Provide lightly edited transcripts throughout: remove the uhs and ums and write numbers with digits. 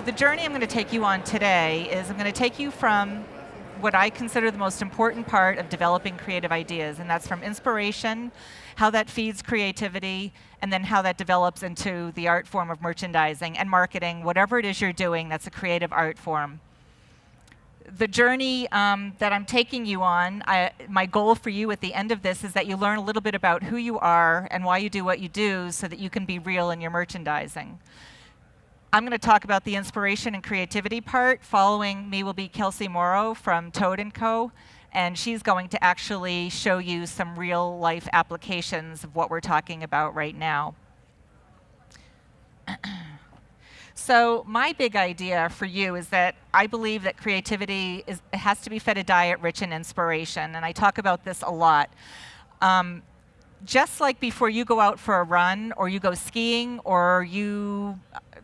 the journey I'm going to take you on today is I'm going to take you from what I consider the most important part of developing creative ideas, and that's from inspiration, how that feeds creativity, and then how that develops into the art form of merchandising and marketing, whatever it is you're doing that's a creative art form. The journey that I'm taking you on, my goal for you at the end of this is that you learn a little bit about who you are and why you do what you do so that you can be real in your merchandising. I'm going to talk about the inspiration and creativity part. Following me will be Kelsie Morrow from Toad & Co., and she's going to actually show you some real life applications of what we're talking about right now. So my big idea for you is that I believe that creativity has to be fed a diet rich in inspiration, and I talk about this a lot. Just like before you go out for a run, or you go skiing, or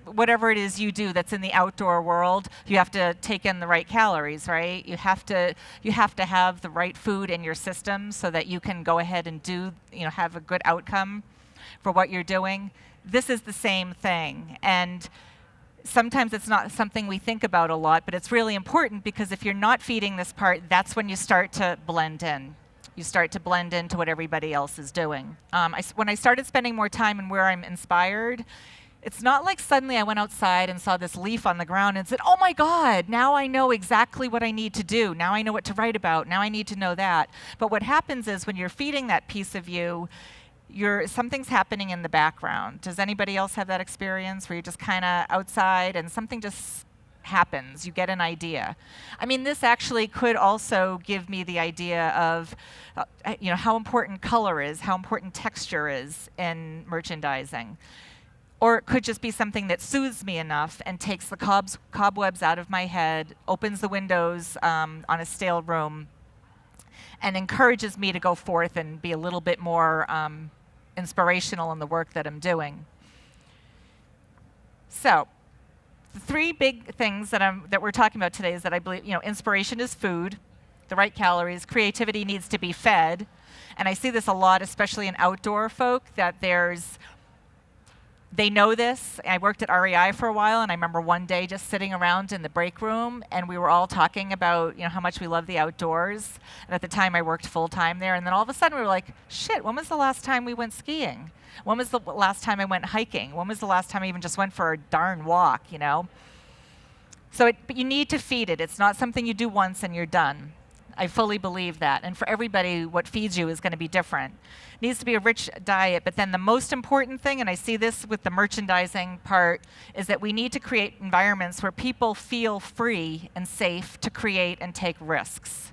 whatever it is you do that's in the outdoor world, you have to take in the right calories, right? You have to have the right food in your system so that you can go ahead and have a good outcome for what you're doing. This is the same thing, and sometimes it's not something we think about a lot, but it's really important, because if you're not feeding this part, that's when you start to blend in. You start to blend into what everybody else is doing. When I started spending more time in where I'm inspired, it's not like suddenly I went outside and saw this leaf on the ground and said, oh my God, now I know exactly what I need to do. Now I know what to write about. Now I need to know that. But what happens is when you're feeding that piece of you, something's happening in the background. Does anybody else have that experience where you're just kind of outside and something just happens? You get an idea. I mean, this actually could also give me the idea of how important color is, how important texture is in merchandising. Or it could just be something that soothes me enough and takes the cobwebs out of my head, opens the windows on a stale room, and encourages me to go forth and be a little bit more inspirational in the work that I'm doing. So, the three big things that we're talking about today is that I believe, inspiration is food, the right calories, creativity needs to be fed, and I see this a lot, especially in outdoor folk, that they know this. I worked at REI for a while, and I remember one day just sitting around in the break room, and we were all talking about how much we love the outdoors. And at the time, I worked full time there. And then all of a sudden, we were like, "Shit! When was the last time we went skiing? When was the last time I went hiking? When was the last time I even just went for a darn walk?" So, but you need to feed it. It's not something you do once and you're done. I fully believe that. And for everybody, what feeds you is going to be different. It needs to be a rich diet, but then the most important thing, and I see this with the merchandising part, is that we need to create environments where people feel free and safe to create and take risks.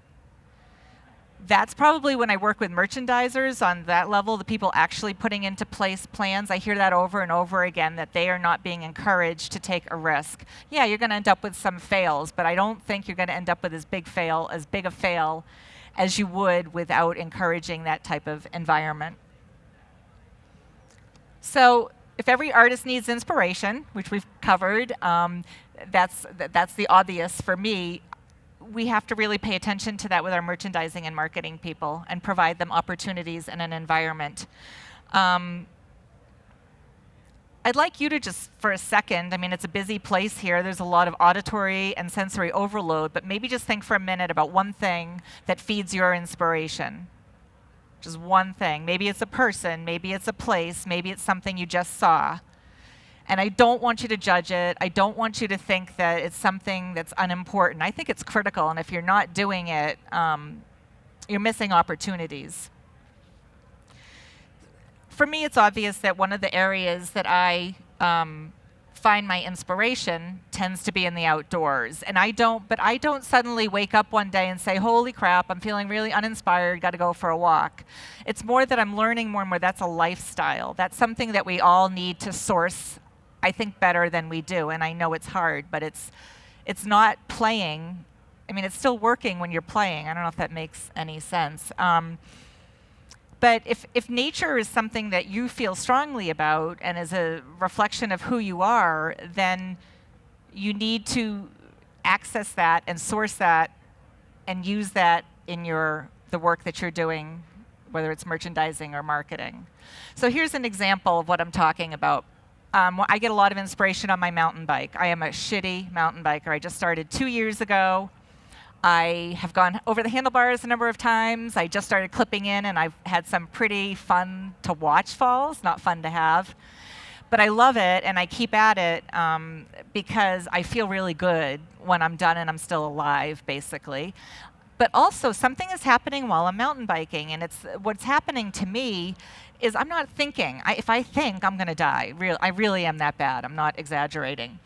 That's probably when I work with merchandisers on that level, the people actually putting into place plans. I hear that over and over again, that they are not being encouraged to take a risk. Yeah, you're going to end up with some fails, but I don't think you're going to end up with as big a fail as you would without encouraging that type of environment. So if every artist needs inspiration, which we've covered, that's the obvious for me. We have to really pay attention to that with our merchandising and marketing people and provide them opportunities and an environment. I'd like you to just, for a second, it's a busy place here. There's a lot of auditory and sensory overload, but maybe just think for a minute about one thing that feeds your inspiration. Just one thing. Maybe it's a person, maybe it's a place, maybe it's something you just saw. And I don't want you to judge it. I don't want you to think that it's something that's unimportant. I think it's critical, and if you're not doing it, you're missing opportunities. For me, it's obvious that one of the areas that I find my inspiration tends to be in the outdoors. And I don't suddenly wake up one day and say, holy crap, I'm feeling really uninspired, got to go for a walk. It's more that I'm learning more and more that's a lifestyle. That's something that we all need to source, I think, better than we do. And I know it's hard, but it's not playing. It's still working when you're playing. I don't know if that makes any sense. But if nature is something that you feel strongly about and is a reflection of who you are, then you need to access that and source that and use that in the work that you're doing, whether it's merchandising or marketing. So here's an example of what I'm talking about. I get a lot of inspiration on my mountain bike. I am a shitty mountain biker. I just started 2 years ago. I have gone over the handlebars a number of times. I just started clipping in, and I've had some pretty fun to watch falls, not fun to have. But I love it, and I keep at it because I feel really good when I'm done and I'm still alive, basically. But also, something is happening while I'm mountain biking, and what's happening to me is I'm not thinking. If I think, I'm going to die. I really am that bad. I'm not exaggerating.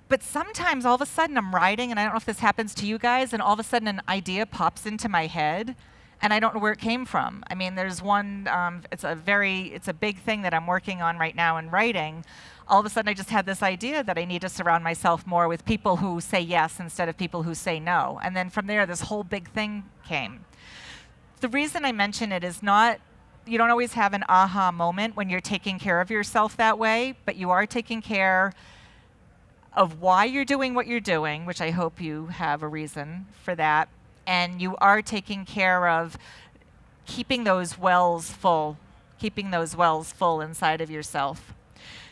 But sometimes, all of a sudden, I'm riding, and I don't know if this happens to you guys, and all of a sudden an idea pops into my head, and I don't know where it came from. I mean, there's one, it's a big thing that I'm working on right now in writing. All of a sudden, I just had this idea that I need to surround myself more with people who say yes instead of people who say no. And then from there, this whole big thing came. The reason I mention it is not, you don't always have an aha moment when you're taking care of yourself that way, but you are taking care of why you're doing what you're doing, which I hope you have a reason for that, and you are taking care of keeping those wells full inside of yourself.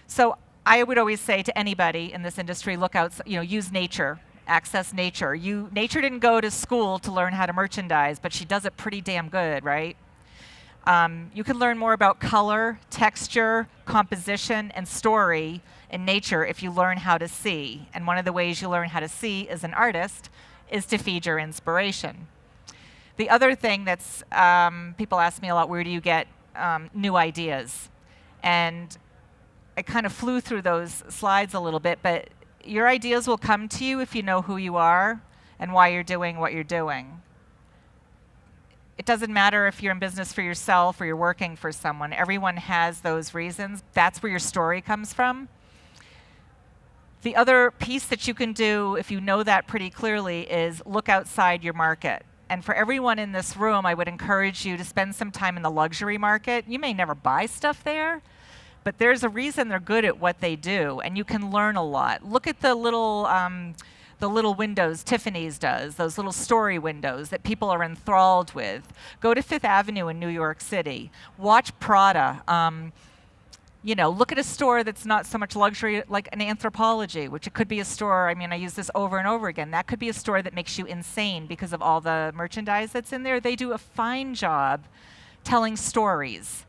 So I would always say to anybody in this industry, look out, use nature, access nature. Nature didn't go to school to learn how to merchandise, but she does it pretty damn good, right? You can learn more about color, texture, composition, and story in nature if you learn how to see. And one of the ways you learn how to see as an artist is to feed your inspiration. The other thing that's, people ask me a lot, where do you get new ideas? And I kind of flew through those slides a little bit, but your ideas will come to you if you know who you are and why you're doing what you're doing. It doesn't matter if you're in business for yourself or you're working for someone. Everyone has those reasons. That's where your story comes from. The other piece that you can do, if you know that pretty clearly, is look outside your market. And for everyone in this room, I would encourage you to spend some time in the luxury market. You may never buy stuff there, but there's a reason they're good at what they do, and you can learn a lot. Look at the little windows Tiffany's does, those little story windows that people are enthralled with. Go to Fifth Avenue in New York City. Watch Prada. Look at a store that's not so much luxury, like an Anthropologie, which it could be a store, I use this over and over again. That could be a store that makes you insane because of all the merchandise that's in there. They do a fine job telling stories.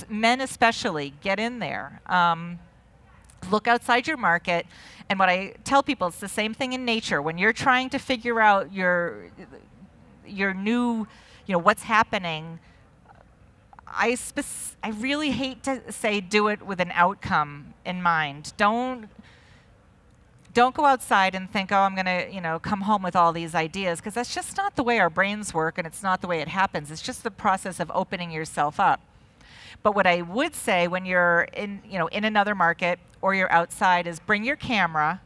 Men especially, get in there. Look outside your market. And what I tell people, it's the same thing in nature. When you're trying to figure out your new, what's happening, I really hate to say do it with an outcome in mind. Don't go outside and think, oh, I'm going to, come home with all these ideas, because that's just not the way our brains work, and it's not the way it happens. It's just the process of opening yourself up. But what I would say when you're in another market or you're outside is bring your camera,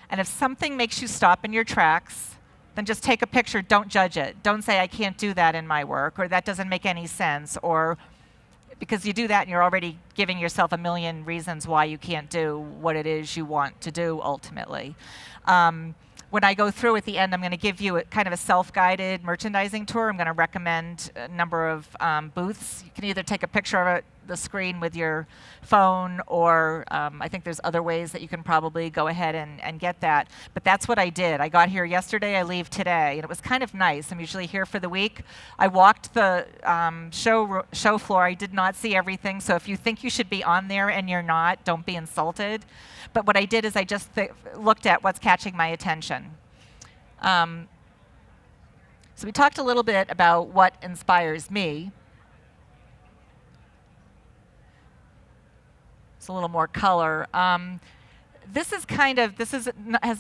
and if something makes you stop in your tracks, then just take a picture. Don't judge it. Don't say, I can't do that in my work, or that doesn't make any sense, or because you do that and you're already giving yourself a million reasons why you can't do what it is you want to do ultimately. When I go through at the end, I'm going to give you kind of a self-guided merchandising tour. I'm going to recommend a number of booths. You can either take a picture of the screen with your phone, or I think there's other ways that you can probably go ahead and get that. But that's what I did. I got here yesterday, I leave today, and it was kind of nice. I'm usually here for the week. I walked the show floor. I did not see everything, so if you think you should be on there and you're not, don't be insulted. But what I did is I just looked at what's catching my attention. So we talked a little bit about what inspires me. It's a little more color. This has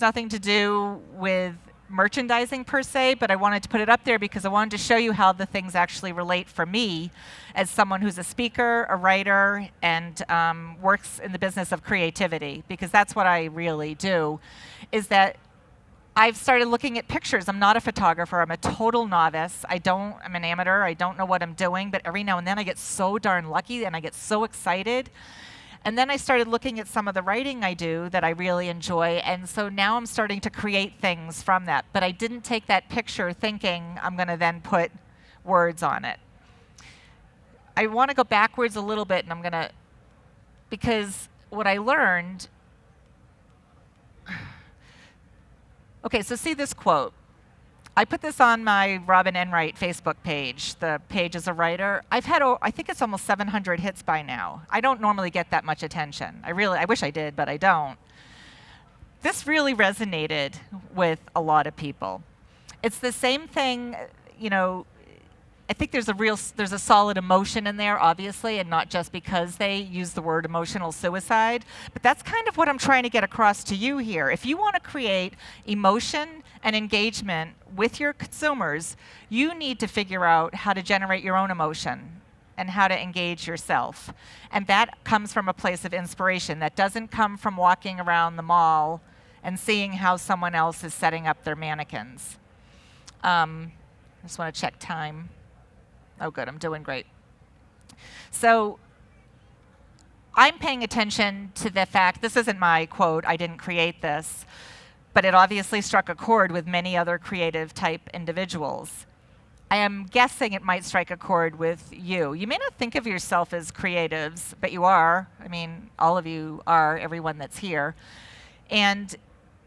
nothing to do with merchandising per se, but I wanted to put it up there because I wanted to show you how the things actually relate for me as someone who's a speaker, a writer, and works in the business of creativity, because that's what I really do, is that I've started looking at pictures. I'm not a photographer. I'm a total novice. I'm an amateur. I don't know what I'm doing, but every now and then I get so darn lucky and I get so excited. And then I started looking at some of the writing I do that I really enjoy, and so now I'm starting to create things from that. But I didn't take that picture thinking I'm going to then put words on it. I want to go backwards a little bit, and I'm going to because what I learned, okay, so see this quote. I put this on my Robin Enright Facebook page, the page as a writer. I've had, I think it's almost 700 hits by now. I don't normally get that much attention. I wish I did, but I don't. This really resonated with a lot of people. It's the same thing, you know, I think there's a solid emotion in there, obviously, and not just because they use the word emotional suicide. But that's kind of what I'm trying to get across to you here. If you want to create emotion and engagement with your consumers, you need to figure out how to generate your own emotion and how to engage yourself. And that comes from a place of inspiration. That doesn't come from walking around the mall and seeing how someone else is setting up their mannequins. I just want to check time. Oh, good, I'm doing great. So I'm paying attention to the fact, this isn't my quote, I didn't create this, but it obviously struck a chord with many other creative type individuals. I am guessing it might strike a chord with you. You may not think of yourself as creatives, but you are. I mean, all of you are, everyone that's here. And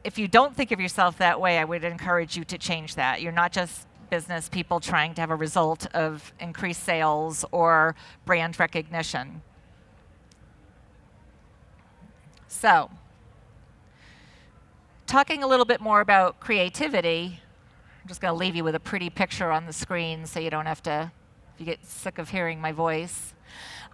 if you don't think of yourself that way, I would encourage you to change that. You're not just business people trying to have a result of increased sales or brand recognition. So, talking a little bit more about creativity, I'm just going to leave you with a pretty picture on the screen so you don't have to, if you get sick of hearing my voice.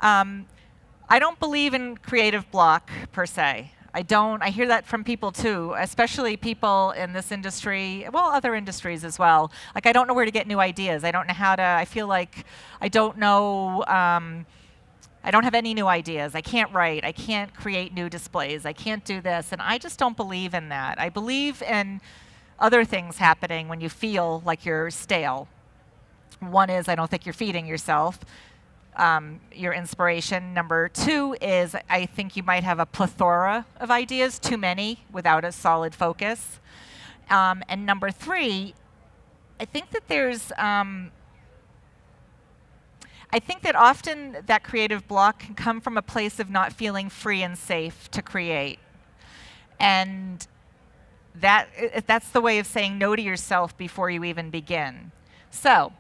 I don't believe in creative block per se. I hear that from people too, especially people in this industry, well, other industries as well. Like, I don't know where to get new ideas. I don't know how to, I feel like I don't know, I don't have any new ideas. I can't write. I can't create new displays. I can't do this. And I just don't believe in that. I believe in other things happening when you feel like you're stale. One is, I don't think you're feeding yourself. Your inspiration. Number two is, I think you might have a plethora of ideas, too many, without a solid focus. And number three, I think that there's, I think that often that creative block can come from a place of not feeling free and safe to create. And that's the way of saying no to yourself before you even begin. So,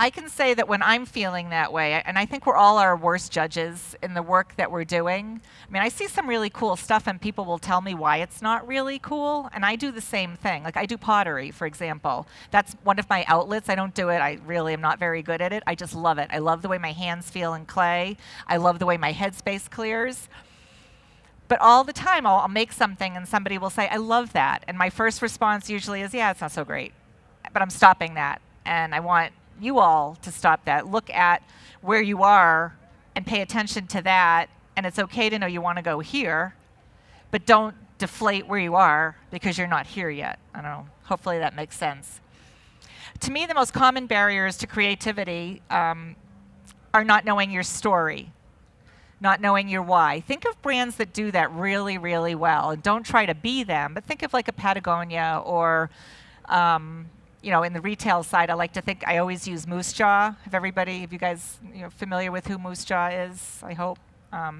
I can say that when I'm feeling that way, and I think we're all our worst judges in the work that we're doing. I mean, I see some really cool stuff and people will tell me why it's not really cool, and I do the same thing. Like, I do pottery, for example. That's one of my outlets. I don't do it. I really am not very good at it. I just love it. I love the way my hands feel in clay. I love the way my headspace clears. But all the time, I'll make something and somebody will say, I love that. And my first response usually is, yeah, it's not so great. But I'm stopping that, and I want you all to stop that. Look at where you are and pay attention to that. And it's okay to know you want to go here, but don't deflate where you are because you're not here yet. I don't know. Hopefully that makes sense. To me, the most common barriers to creativity are not knowing your story, not knowing your why. Think of brands that do that really, really well. And don't try to be them, but think of like a Patagonia or you know, in the retail side, I like to think I always use Moose Jaw. Have you guys familiar with who Moose Jaw is? I hope. I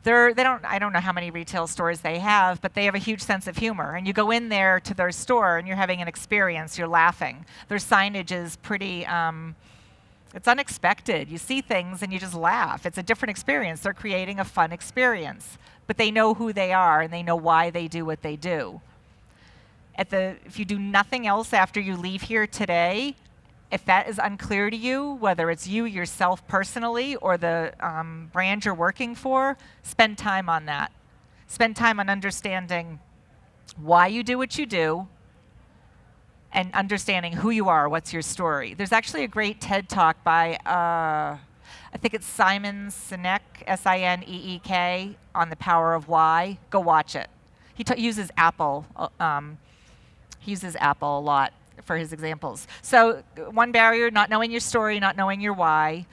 don't know how many retail stores they have, but they have a huge sense of humor. And you go in there to their store and you're having an experience. You're laughing. Their signage is pretty. It's unexpected. You see things and you just laugh. It's a different experience. They're creating a fun experience, but they know who they are and they know why they do what they do. If you do nothing else after you leave here today, if that is unclear to you, whether it's you yourself personally or the brand you're working for, spend time on that. Spend time on understanding why you do what you do and understanding who you are, what's your story. There's actually a great TED Talk by, I think it's Simon Sinek, Sineek, on the power of why. Go watch it. He uses Apple. He uses Apple a lot for his examples. So one barrier, not knowing your story, not knowing your why.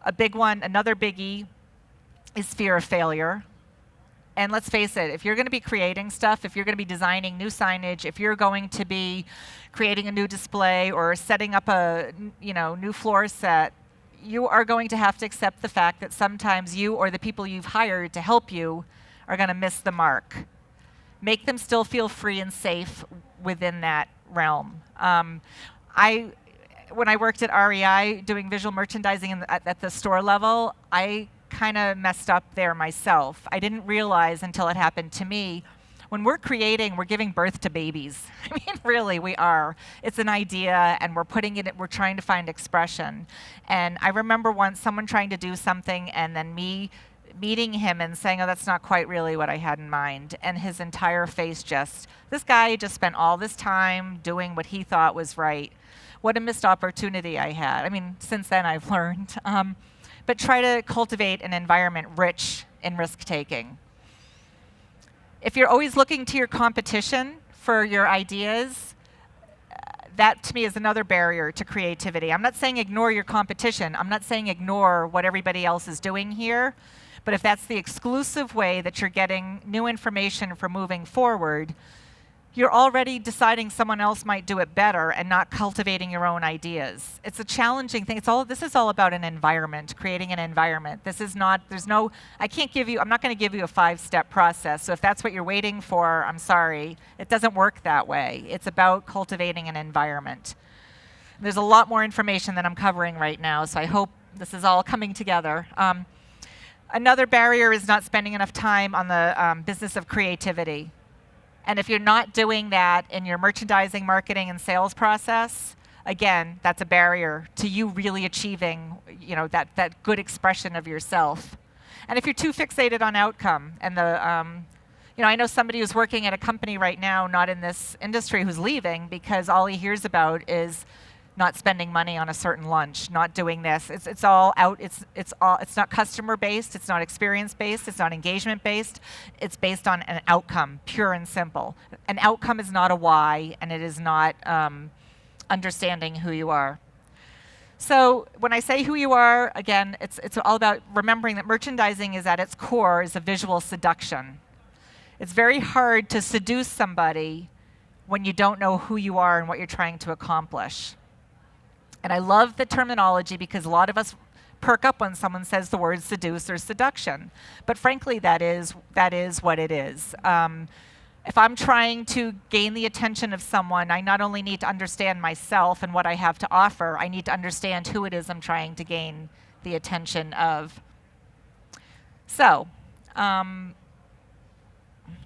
A big one, another biggie, is fear of failure. And let's face it, if you're going to be creating stuff, if you're going to be designing new signage, if you're going to be creating a new display or setting up a new floor set, you are going to have to accept the fact that sometimes you or the people you've hired to help you are going to miss the mark. Make them still feel free and safe within that realm. When I worked at REI doing visual merchandising at the store level, I kind of messed up there myself. I didn't realize until it happened to me. When we're creating, we're giving birth to babies. I mean, really, we are. It's an idea, and we're trying to find expression. And I remember once someone trying to do something, and then me meeting him and saying, oh, that's not quite really what I had in mind. And his entire face this guy just spent all this time doing what he thought was right. What a missed opportunity I had. I mean, since then I've learned. But try to cultivate an environment rich in risk-taking. If you're always looking to your competition for your ideas, that to me is another barrier to creativity. I'm not saying ignore your competition. I'm not saying ignore what everybody else is doing here. But if that's the exclusive way that you're getting new information for moving forward, you're already deciding someone else might do it better and not cultivating your own ideas. It's a challenging thing. This is all about an environment, creating an environment. I'm not going to give you a 5-step process. So if that's what you're waiting for, I'm sorry. It doesn't work that way. It's about cultivating an environment. There's a lot more information than I'm covering right now, so I hope this is all coming together. Another barrier is not spending enough time on the business of creativity. And if you're not doing that in your merchandising, marketing, and sales process, again, that's a barrier to you really achieving, that good expression of yourself. And if you're too fixated on outcome, and I know somebody who's working at a company right now, not in this industry, who's leaving because all he hears about is not spending money on a certain lunch, not doing this. It's all out. It's not customer based. It's not experience based. It's not engagement based. It's based on an outcome, pure and simple. An outcome is not a why, and it is not understanding who you are. So when I say who you are, again, it's all about remembering that merchandising is at its core is a visual seduction. It's very hard to seduce somebody when you don't know who you are and what you're trying to accomplish. And I love the terminology because a lot of us perk up when someone says the word seduce or seduction. But frankly, that is what it is. If I'm trying to gain the attention of someone, I not only need to understand myself and what I have to offer, I need to understand who it is I'm trying to gain the attention of. So,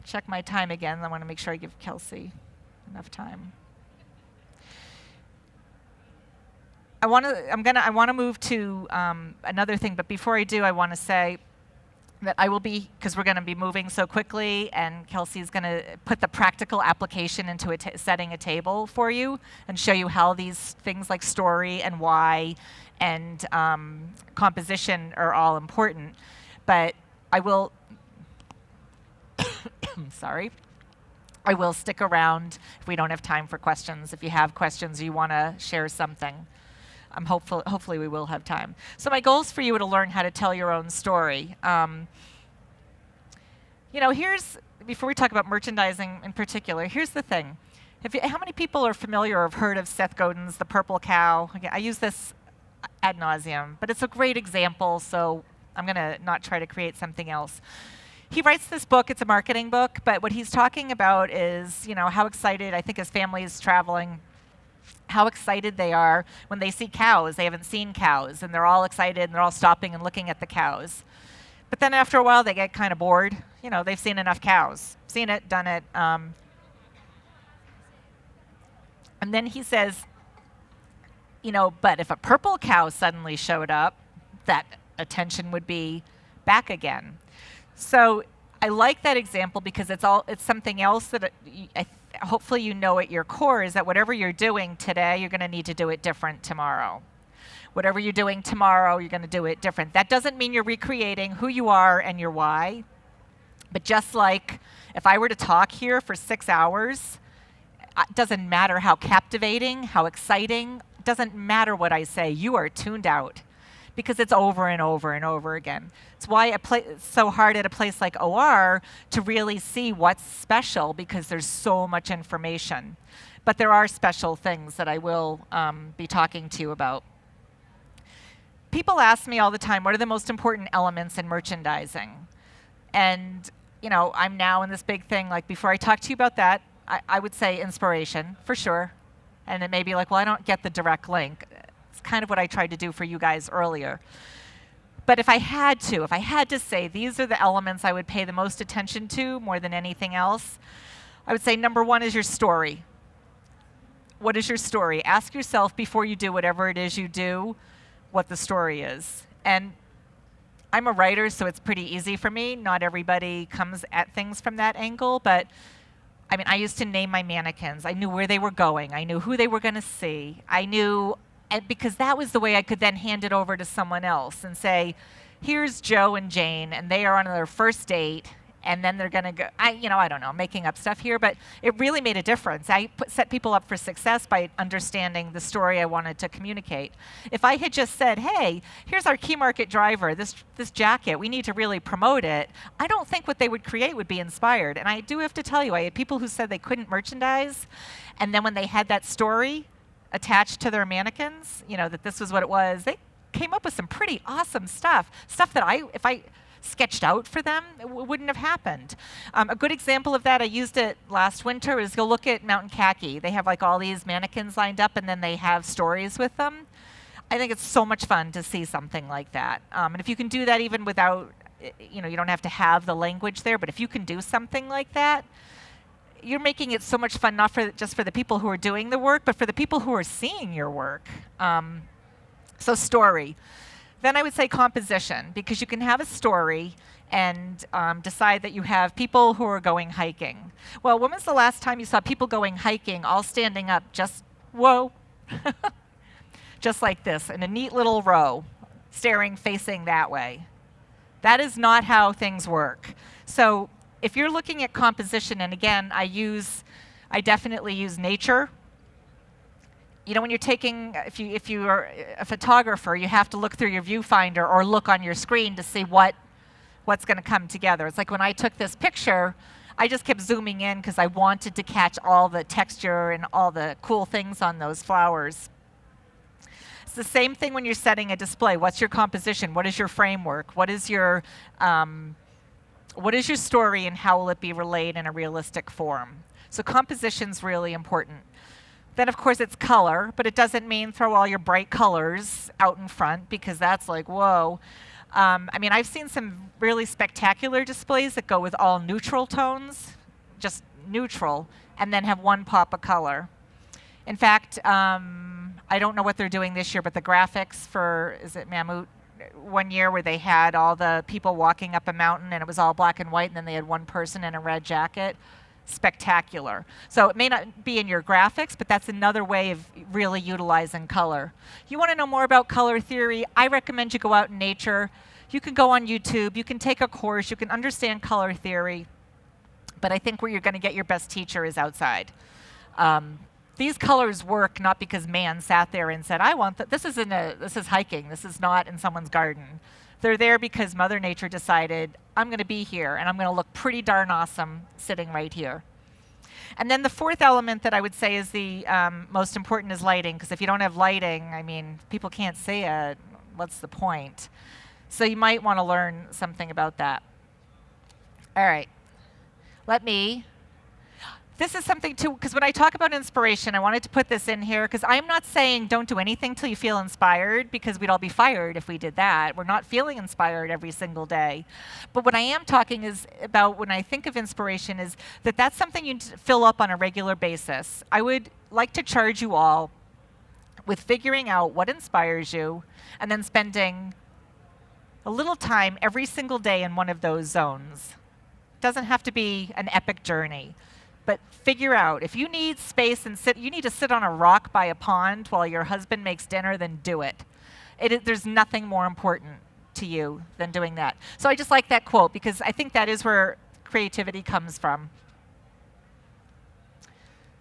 check my time again. I want to make sure I give Kelsie enough time. I want to move to another thing, but before I do, I want to say that I will be, because we're going to be moving so quickly, and Kelsie's going to put the practical application into setting a table for you and show you how these things like story and why and composition are all important. But I will, sorry, I will stick around if we don't have time for questions. If you have questions or you want to share something. Hopefully we will have time. So my goal is for you to learn how to tell your own story. Before we talk about merchandising in particular, here's the thing. How many people are familiar or have heard of Seth Godin's The Purple Cow? Again, I use this ad nauseum, but it's a great example, so I'm going to not try to create something else. He writes this book. It's a marketing book, but what he's talking about is, how excited, I think his family is traveling, how excited they are when they see cows. They haven't seen cows, and they're all excited, and they're all stopping and looking at the cows. But then after a while, they get kind of bored. They've seen enough cows. Seen it, done it. And then he says, but if a purple cow suddenly showed up, that attention would be back again. So I like that example because it's something else that hopefully at your core is that whatever you're doing today, you're going to need to do it different tomorrow. Whatever you're doing tomorrow, you're going to do it different. That doesn't mean you're recreating who you are and your why. But just like if I were to talk here for 6 hours, it doesn't matter how captivating, how exciting, it doesn't matter what I say. You are tuned out because it's over and over and over again. It's why it's so hard at a place like OR to really see what's special because there's so much information. But there are special things that I will be talking to you about. people ask me all the time, what are the most important elements in merchandising? And, I'm now in this big thing, like before I talk to you about that, I would say inspiration, for sure. And it may be like, well, I don't get the direct link. It's kind of what I tried to do for you guys earlier. But if I had to say these are the elements I would pay the most attention to more than anything else, I would say number one is your story. What is your story? Ask yourself before you do whatever it is you do, what the story is. And I'm a writer, so it's pretty easy for me. Not everybody comes at things from that angle, but I used to name my mannequins. I knew where they were going. I knew who they were going to see. I knew, and because that was the way I could then hand it over to someone else and say, here's Joe and Jane, and they are on their first date, and then they're going to go, I don't know, making up stuff here, but it really made a difference. I set people up for success by understanding the story I wanted to communicate. If I had just said, hey, here's our key market driver, this jacket, we need to really promote it, I don't think what they would create would be inspired. And I do have to tell you, I had people who said they couldn't merchandise, and then when they had that story attached to their mannequins, that this was what it was, they came up with some pretty awesome stuff that if I sketched out for them, it wouldn't have happened. A good example of that, I used it last winter, is go look at Mountain Khaki. They have like all these mannequins lined up and then they have stories with them. I think it's so much fun to see something like that. And if you can do that even without, you don't have to have the language there, but if you can do something like that, you're making it so much fun, not just for the people who are doing the work, but for the people who are seeing your work. So story. Then I would say composition, because you can have a story and decide that you have people who are going hiking. Well, when was the last time you saw people going hiking all standing up just, whoa, just like this, in a neat little row, staring, facing that way? That is not how things work. So if you're looking at composition, and again, I definitely use nature. When you're taking, if you are a photographer, you have to look through your viewfinder or look on your screen to see what's going to come together. It's like when I took this picture, I just kept zooming in because I wanted to catch all the texture and all the cool things on those flowers. It's the same thing when you're setting a display. What's your composition? What is your framework? What is your story, and how will it be relayed in a realistic form? So composition's really important. Then, of course, it's color, but it doesn't mean throw all your bright colors out in front, because that's like, whoa. I've seen some really spectacular displays that go with all neutral tones, just neutral, and then have one pop of color. In fact, I don't know what they're doing this year, but the graphics for, is it Mammut, one year where they had all the people walking up a mountain and it was all black and white, and then they had one person in a red jacket. Spectacular. So it may not be in your graphics, but that's another way of really utilizing color. You want to know more about color theory? I recommend you go out in nature. You can go on YouTube. You can take a course. You can understand color theory. But I think where you're going to get your best teacher is outside. These colors work not because man sat there and said, I want that. This is hiking. This is not in someone's garden. They're there because Mother Nature decided, I'm going to be here, and I'm going to look pretty darn awesome sitting right here. And then the fourth element that I would say is the most important is lighting, because if you don't have lighting, people can't see it. What's the point? So you might want to learn something about that. All right. This is something too, because when I talk about inspiration, I wanted to put this in here, because I'm not saying don't do anything till you feel inspired, because we'd all be fired if we did that. We're not feeling inspired every single day. But what I am talking is about, when I think of inspiration, is that's something you fill up on a regular basis. I would like to charge you all with figuring out what inspires you, and then spending a little time every single day in one of those zones. It doesn't have to be an epic journey. But figure out, if you need space and you need to sit on a rock by a pond while your husband makes dinner, then do it. There's nothing more important to you than doing that. So I just like that quote, because I think that is where creativity comes from.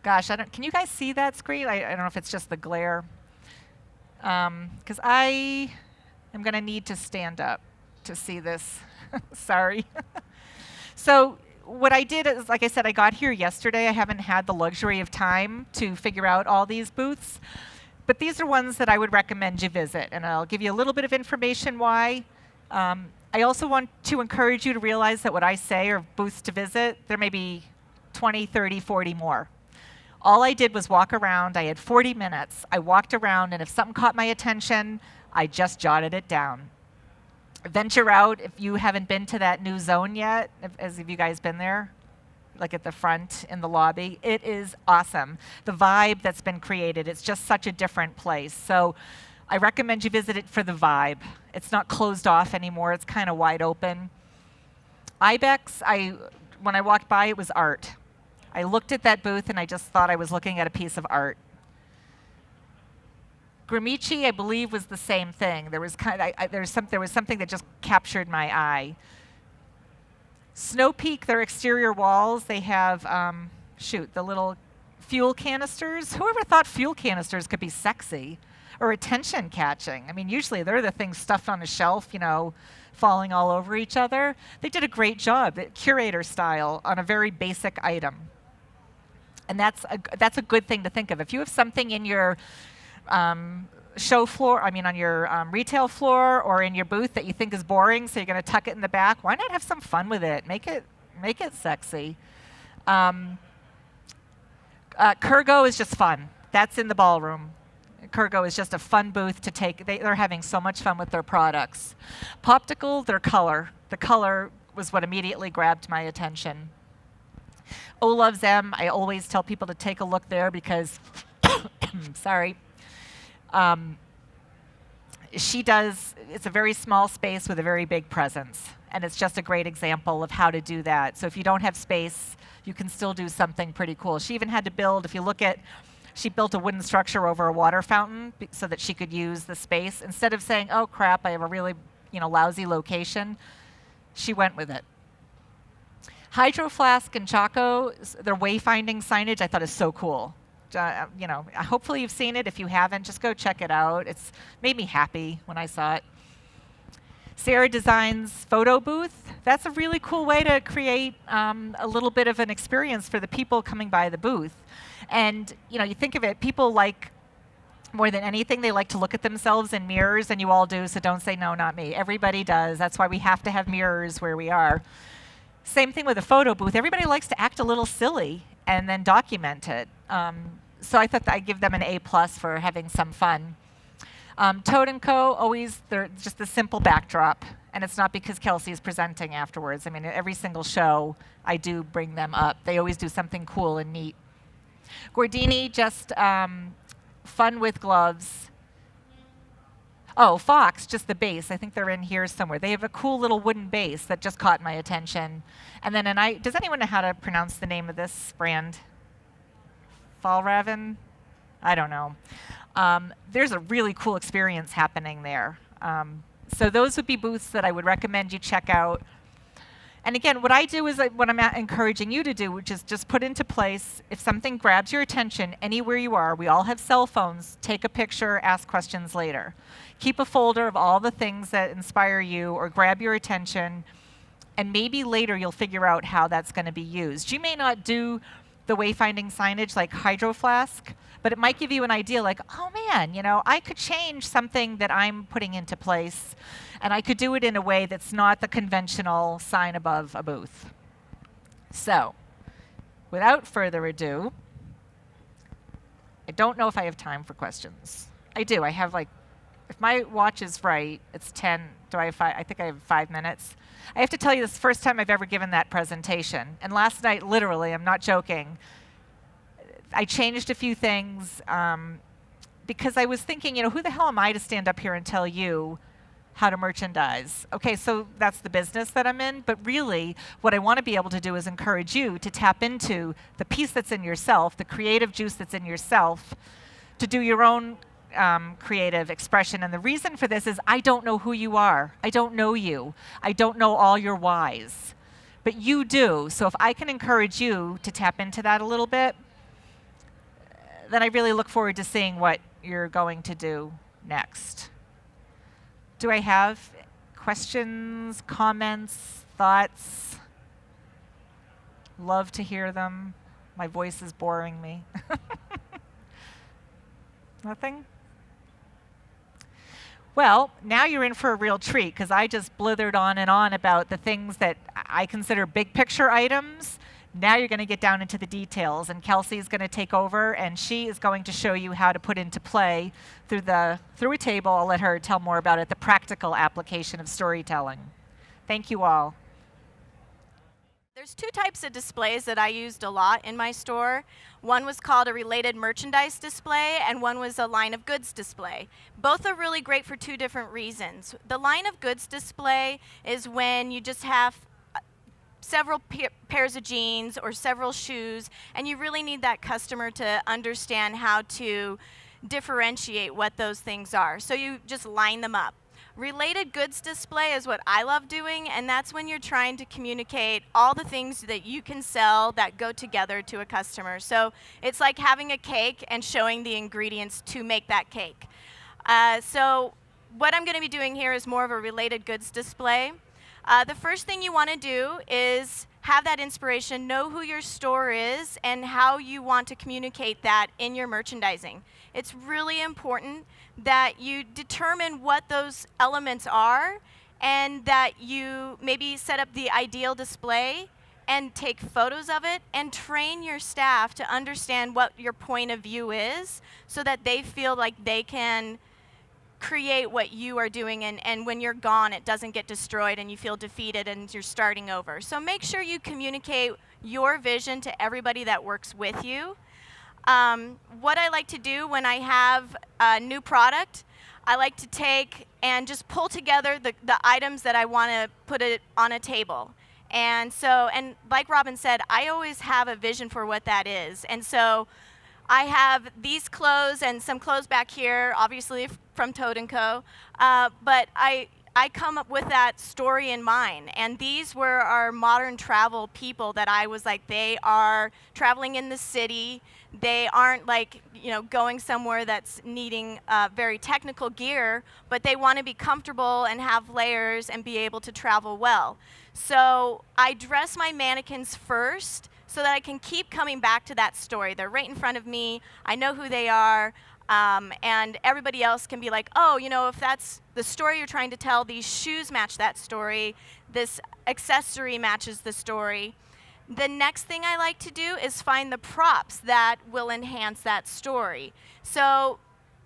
Gosh, can you guys see that screen? I don't know if it's just the glare. Because I am going to need to stand up to see this. Sorry. So what I did is, like I said, I got here yesterday. I haven't had the luxury of time to figure out all these booths. But these are ones that I would recommend you visit, and I'll give you a little bit of information why. I also want to encourage you to realize that what I say are booths to visit. There may be 20, 30, 40 more. All I did was walk around. I had 40 minutes. I walked around, and if something caught my attention, I just jotted it down. Venture out if you haven't been to that new zone yet. Have you guys been there? Like at the front in the lobby. It is awesome. The vibe that's been created, it's just such a different place. So I recommend you visit it for the vibe. It's not closed off anymore. It's kind of wide open. Ibex, when I walked by, it was art. I looked at that booth and I just thought I was looking at a piece of art. Gramici, I believe, was the same thing. There was something that just captured my eye. Snow Peak, their exterior walls, they have, the little fuel canisters. Whoever thought fuel canisters could be sexy or attention catching? I mean, usually they're the things stuffed on a shelf, falling all over each other. They did a great job, curator style, on a very basic item. And that's a good thing to think of. If you have something in your show floor, on your retail floor or in your booth that you think is boring, so you're going to tuck it in the back, why not have some fun with it? Make it sexy. Kurgo is just fun. That's in the ballroom. Kurgo is just a fun booth to take. They're having so much fun with their products. Poptical, their color. The color was what immediately grabbed my attention. O Loves M, I always tell people to take a look there because, sorry, it's a very small space with a very big presence. And it's just a great example of how to do that. So if you don't have space, you can still do something pretty cool. She even had to build, she built a wooden structure over a water fountain so that she could use the space. Instead of saying, oh crap, I have a really lousy location, she went with it. Hydro Flask and Chaco, their wayfinding signage I thought is so cool. Hopefully you've seen it. If you haven't, just go check it out. It's made me happy when I saw it. Sarah Designs photo booth. That's a really cool way to create a little bit of an experience for the people coming by the booth. And you think of it, people like, more than anything, they like to look at themselves in mirrors, and you all do, so don't say no, not me. Everybody does. That's why we have to have mirrors where we are. Same thing with a photo booth. Everybody likes to act a little silly and then document it. So I thought that I'd give them an A+ for having some fun. Toad & Co., they're just a simple backdrop. And it's not because Kelsie is presenting afterwards. Every single show, I do bring them up. They always do something cool and neat. Gordini, just fun with gloves. Oh, Fox, just the base. I think they're in here somewhere. They have a cool little wooden base that just caught my attention. And then, does anyone know how to pronounce the name of this brand? Fjallraven? I don't know. There's a really cool experience happening there. So those would be booths that I would recommend you check out. And again, what I do is what I'm encouraging you to do, which is just put into place, if something grabs your attention anywhere you are, we all have cell phones, take a picture, ask questions later. Keep a folder of all the things that inspire you or grab your attention, and maybe later you'll figure out how that's going to be used. You may not do the wayfinding signage like Hydro Flask, but it might give you an idea like, oh man, I could change something that I'm putting into place, and I could do it in a way that's not the conventional sign above a booth. So, without further ado, I don't know if I have time for questions. I do. I have if my watch is right, it's 10. Do I have 5? I think I have 5 minutes. I have to tell you, this is the first time I've ever given that presentation. And last night, literally, I'm not joking, I changed a few things because I was thinking, who the hell am I to stand up here and tell you how to merchandise? Okay, so that's the business that I'm in, but really what I want to be able to do is encourage you to tap into the piece that's in yourself, the creative juice that's in yourself, to do your own creative expression. And the reason for this is I don't know who you are. I don't know you. I don't know all your whys, but you do. So if I can encourage you to tap into that a little bit, then I really look forward to seeing what you're going to do next. Do I have questions, comments, thoughts? Love to hear them. My voice is boring me. Nothing? Well, now you're in for a real treat because I just blithered on and on about the things that I consider big picture items. Now you're going to get down into the details, and Kelsie is going to take over, and she is going to show you how to put into play through a table. I'll let her tell more about it, the practical application of storytelling. Thank you all. There's two types of displays that I used a lot in my store. One was called a related merchandise display, and one was a line of goods display. Both are really great for two different reasons. The line of goods display is when you just have several pairs of jeans or several shoes, and you really need that customer to understand how to differentiate what those things are. So you just line them up. Related goods display is what I love doing, and that's when you're trying to communicate all the things that you can sell that go together to a customer. So it's like having a cake and showing the ingredients to make that cake. So what I'm going to be doing here is more of a related goods display. The first thing you want to do is have that inspiration, know who your store is, and how you want to communicate that in your merchandising. It's really important that you determine what those elements are, and that you maybe set up the ideal display and take photos of it and train your staff to understand what your point of view is so that they feel like they can create what you are doing, and when you're gone it doesn't get destroyed and you feel defeated and you're starting over. So make sure you communicate your vision to everybody that works with you. What I like to do when I have a new product, I like to take and just pull together the items that I want to put it on a table. And so, and like Robin said, I always have a vision for what that is. And so I have these clothes and some clothes back here, obviously from Toad & Co. But I come up with that story in mind. And these were our modern travel people that I was like, they are traveling in the city. They aren't like, going somewhere that's needing very technical gear, but they want to be comfortable and have layers and be able to travel well. So I dress my mannequins first so that I can keep coming back to that story. They're right in front of me. I know who they are. And everybody else can be like, oh, if that's the story you're trying to tell, these shoes match that story, this accessory matches the story. The next thing I like to do is find the props that will enhance that story. So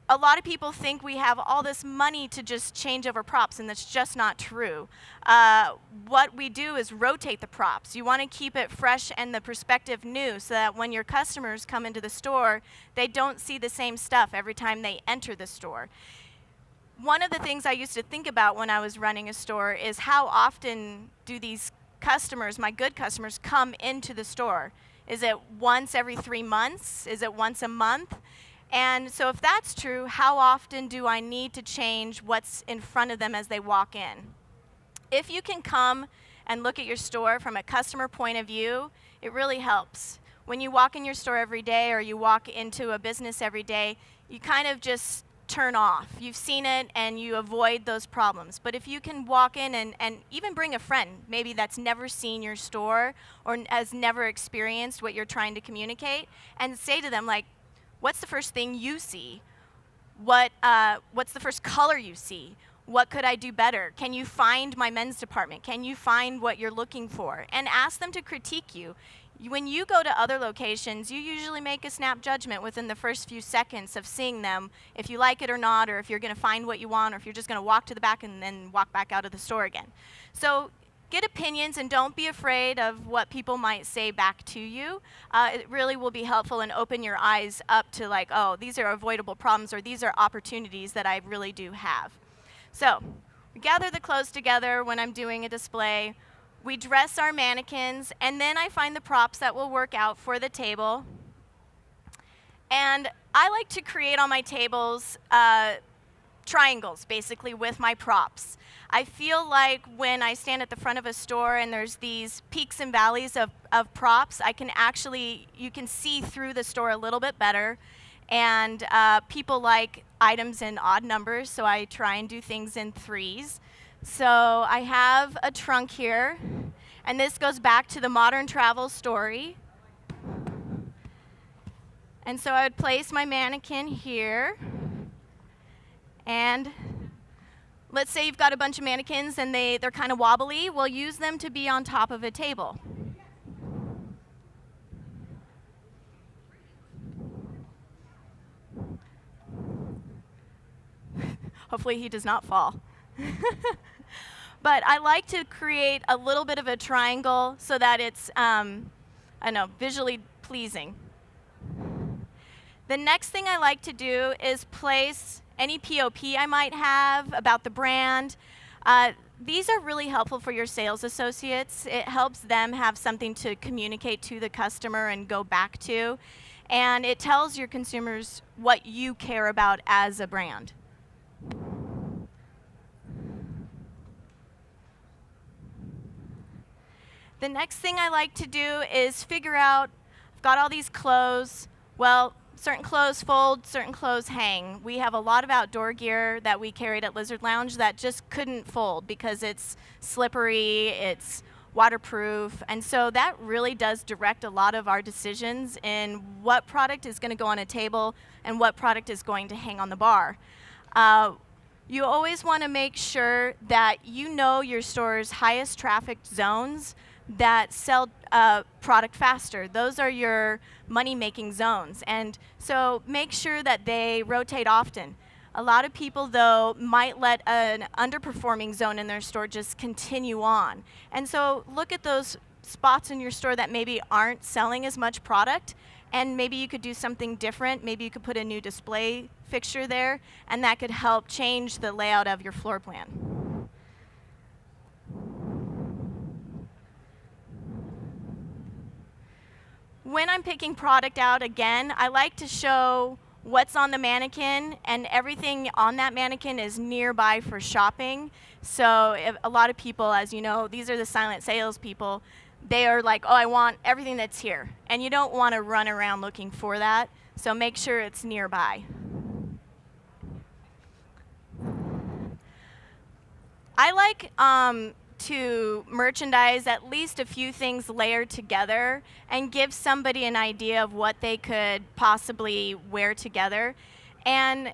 a lot of people think we have all this money to just change over props, and that's just not true. What we do is rotate the props. You want to keep it fresh and the perspective new so that when your customers come into the store, they don't see the same stuff every time they enter the store. One of the things I used to think about when I was running a store is how often do these customers, my good customers, come into the store? Is it once every 3 months? Is it once a month? And so if that's true, how often do I need to change what's in front of them as they walk in? If you can come and look at your store from a customer point of view, it really helps. When you walk in your store every day or you walk into a business every day, you kind of just turn off. You've seen it and you avoid those problems. But if you can walk in and even bring a friend, maybe that's never seen your store or has never experienced what you're trying to communicate, and say to them, like, what's the first thing you see? What's the first color you see? What could I do better? Can you find my men's department? Can you find what you're looking for? And ask them to critique you. When you go to other locations, you usually make a snap judgment within the first few seconds of seeing them, if you like it or not, or if you're going to find what you want, or if you're just going to walk to the back and then walk back out of the store again. So get opinions and don't be afraid of what people might say back to you. It really will be helpful and open your eyes up to like, oh, these are avoidable problems, or these are opportunities that I really do have. So we gather the clothes together when I'm doing a display. We dress our mannequins, and then I find the props that will work out for the table. And I like to create on my tables triangles, basically, with my props. I feel like when I stand at the front of a store and there's these peaks and valleys of props, you can see through the store a little bit better. And people like items in odd numbers, so I try and do things in threes. So I have a trunk here, and this goes back to the modern travel story. And so I would place my mannequin here, and Let's say you've got a bunch of mannequins and they're kind of wobbly. Well, use them to be on top of a table. Hopefully he does not fall. But I like to create a little bit of a triangle so that it's, visually pleasing. The next thing I like to do is place any POP I might have about the brand. These are really helpful for your sales associates. It helps them have something to communicate to the customer and go back to. And it tells your consumers what you care about as a brand. The next thing I like to do is figure out, I've got all these clothes. Well, certain clothes fold, certain clothes hang. We have a lot of outdoor gear that we carried at Lizard Lounge that just couldn't fold because it's slippery, it's waterproof, and so that really does direct a lot of our decisions in what product is going to go on a table and what product is going to hang on the bar. You always want to make sure that you know your store's highest trafficked zones that sell product faster. Those are your money-making zones. And so make sure that they rotate often. A lot of people, though, might let an underperforming zone in their store just continue on. And so look at those spots in your store that maybe aren't selling as much product, and maybe you could do something different. Maybe you could put a new display fixture there, and that could help change the layout of your floor plan. When I'm picking product out, again, I like to show what's on the mannequin, and everything on that mannequin is nearby for shopping. So if a lot of people, as you know, these are the silent salespeople, they are like, oh, I want everything that's here. And you don't want to run around looking for that, so make sure it's nearby. I like to merchandise at least a few things layered together and give somebody an idea of what they could possibly wear together. And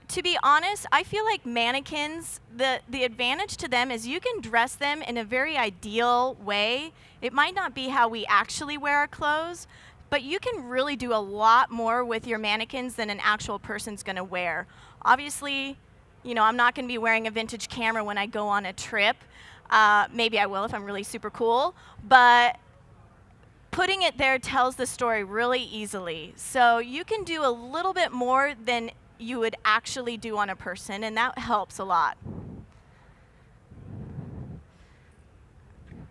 to be honest, I feel like mannequins, the advantage to them is you can dress them in a very ideal way. It might not be how we actually wear our clothes, but you can really do a lot more with your mannequins than an actual person's going to wear. Obviously, you know, I'm not going to be wearing a vintage camera when I go on a trip. Maybe I will if I'm really super cool, but putting it there tells the story really easily. So you can do a little bit more than you would actually do on a person, and that helps a lot.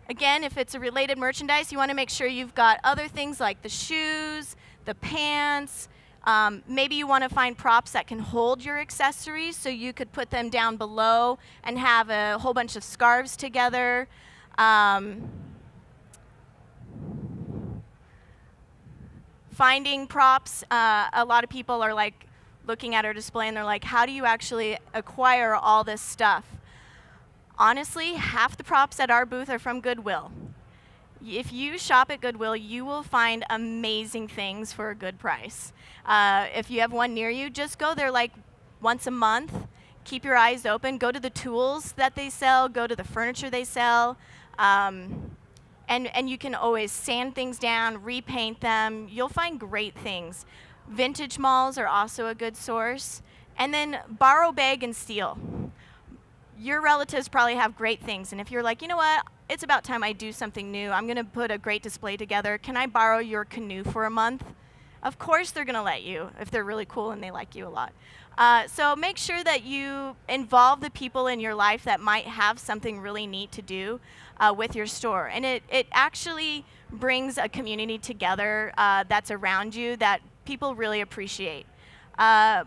Again, if it's a related merchandise, you want to make sure you've got other things like the shoes, the pants. Maybe you want to find props that can hold your accessories, so you could put them down below and have a whole bunch of scarves together. Finding props, a lot of people are like looking at our display and they're like, how do you actually acquire all this stuff? Honestly, half the props at our booth are from Goodwill. If you shop at Goodwill, you will find amazing things for a good price. If you have one near you, just go there like once a month. Keep your eyes open. Go to the tools that they sell. Go to the furniture they sell. And you can always sand things down, repaint them. You'll find great things. Vintage malls are also a good source. And then borrow, beg, and steal. Your relatives probably have great things, and if you're like, you know what, it's about time I do something new, I'm going to put a great display together, can I borrow your canoe for a month? Of course they're going to let you if they're really cool and they like you a lot. So make sure that you involve the people in your life that might have something really neat to do with your store. And it actually brings a community together that's around you that people really appreciate.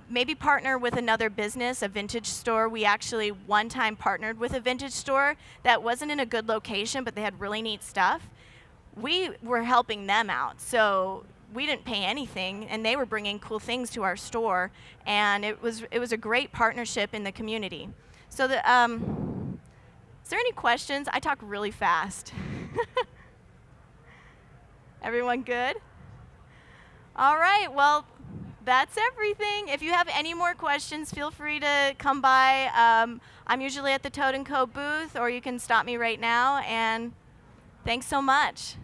Maybe partner with another business, a vintage store. We actually one time partnered with a vintage store that wasn't in a good location, but they had really neat stuff. We were helping them out, so we didn't pay anything, and they were bringing cool things to our store, and it was a great partnership in the community. So is there any questions? I talk really fast. Everyone good? All right, well, That's everything. If you have any more questions, feel free to come by. I'm usually at the Toad & Co booth, or you can stop me right now. And thanks so much.